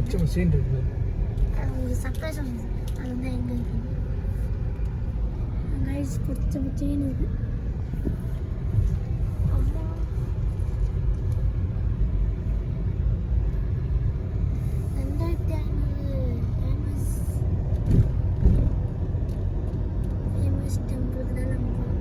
பச்சை பசேன்னு இருக்குது. அது சர்ப்ரைஸ் வந்து அது வந்து எங்கே இருக்குது கைஸ் பச்சை பச்சேன்னு இருக்குது. அம்மா 2500 ஃபேமஸ் டெம்பிளுக்கு தான் நம்ம போகிறோம்.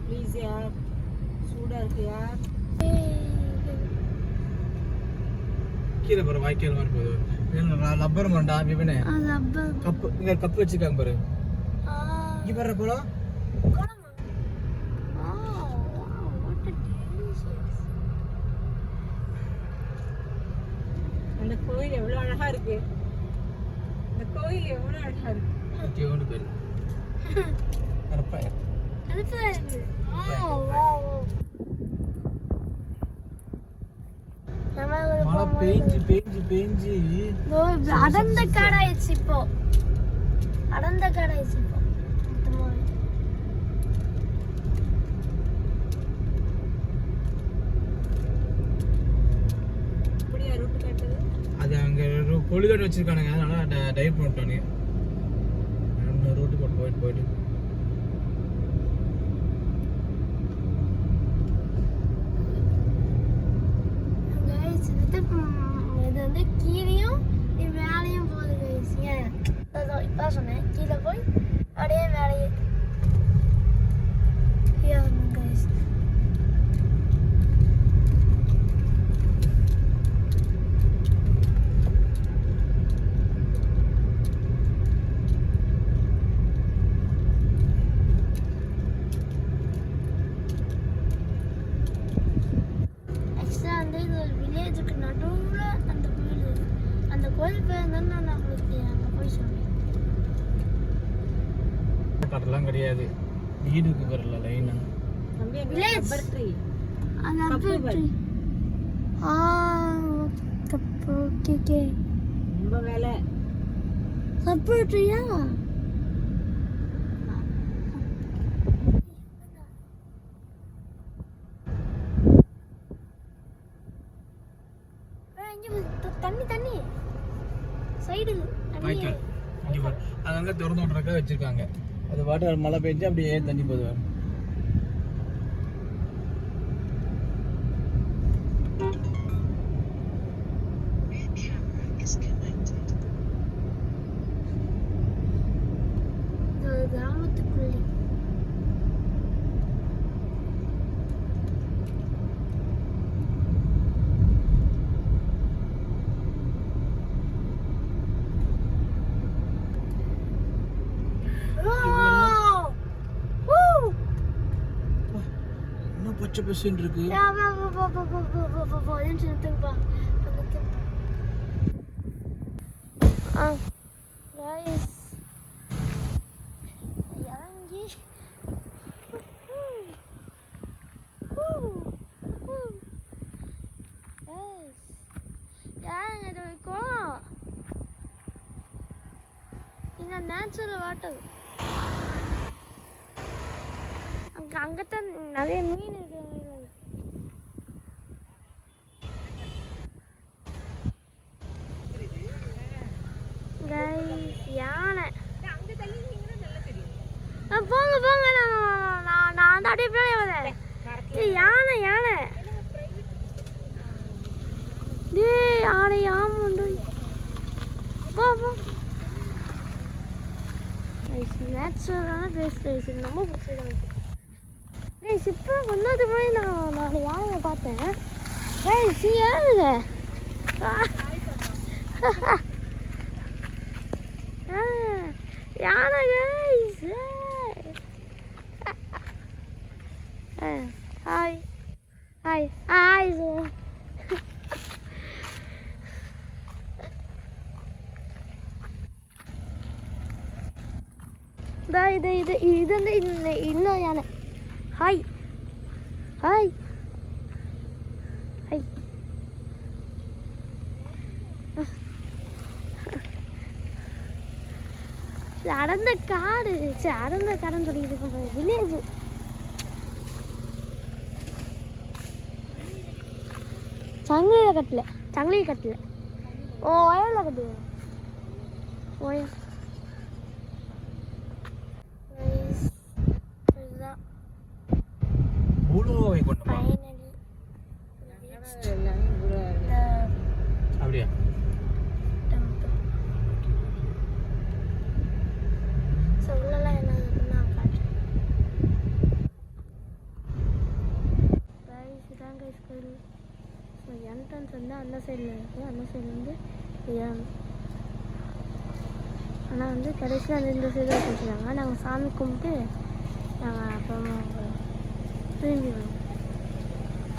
ப்ளீஸ் யார் சூடாக இருக்கு யார் கீழே பாரு வாய்க்கால் மாதிரி போகுது. லப்பர் மரண்டா விவனே கப்பு இங்க கப்பு வச்சிருக்காங்க பாரு. இங்க பாரு போலாம். அந்த கோயில் எவ்வளோ அழகா இருக்கு. இந்த கோயில் எவ்வளோ அழகா இருக்கு. தேவனு பேரு அரப்பா மழை பெஞ்சு பெஞ்சு பெஞ்சு அடர்ந்த காடாயிடுச்சு. இப்போ அடர்ந்த காடாயிடுச்சு. இப்போ அப்படியே ரூட் கட்டுது. அது அங்க கொழுகட்டு வச்சிருக்கானுங்க. அதனால டைவ் பண்ணிட்டானுங்க. ரோட்டு போட்டு போயிட்டு இது வந்து கீழேயும் மேலேயும் போகுது கைஸ். ஏன் இப்போ சொன்னேன் கீழே போய் அப்படியே மேலேயே கைஸ். வில்லேஜுக்கு நடுவில் அந்த கோயில் இருக்கு. அந்த கோயில் பேர் தான் நான் உங்களுக்கு அங்கே போய் சொன்னேன். கடலாம் கிடையாது. வீடுக்கு வரல லைனா வில்லேஜ் அந்த அப்பர் ட்ரீ. கப்பு ஓகே ரொம்ப வேலை அப்பர் ட்ரீயா? தண்ணி தண்ணி சைடு வாய்க்கால் இங்க பாரு. அது அங்க திறந்து விட்றக்கா வச்சிருக்காங்க. அது வாட்டர் மழை பெஞ்சு அப்படியே தண்ணி போகுது. கிராமத்துக்குள்ளே பச்சை பசேன்னு இருக்கு. Natural water. அங்கத்தான் நிறைய மீன் இருக்கு. யானை போங்க போங்க. நான் அந்த அப்படியே பின்னாடி வரேன். யானை யானை யானை யாமுண்டு. போ போ. நேச்சுரலான பிளேஸ் ரொம்ப பிடிச்சிருக்கு. இப்போ கொஞ்சது முன்னாடி நான் யானை பார்த்தேன். ஏழுங்க யானை கைஸ். Hi hi hi. இது வந்து இன்னும் யானை. ஹாய் ஹாய் ஹாய் அடர்ந்த காடு சரி அடர்ந்த காடுன்னு சொல்லிட்டு இருக்கோம் வில்லேஜ் சங்கிலி கட்டல ஓ ஒயரில் கட்டு ஒயர் இதுதான் பூலோவை கொண்டு போ. ஃபைனலி எல்லாமே பூரா அப்படியா டெம்பிள் சொல்லலாம் என்ன நான் காட்டுறேன் கைஸ் இதான் கைஸ் கோயில் ஸோ என்ட்ரன்ஸ் வந்து அந்த சைடில் இருக்குது அந்த சைடு வந்து ஆனால் வந்து கடைசியில் வந்து இந்த சைடு வச்சுருக்காங்க நாங்கள் சாமி கும்பிட்டு நாங்கள் அப்புறமா திரும்பி வரோம்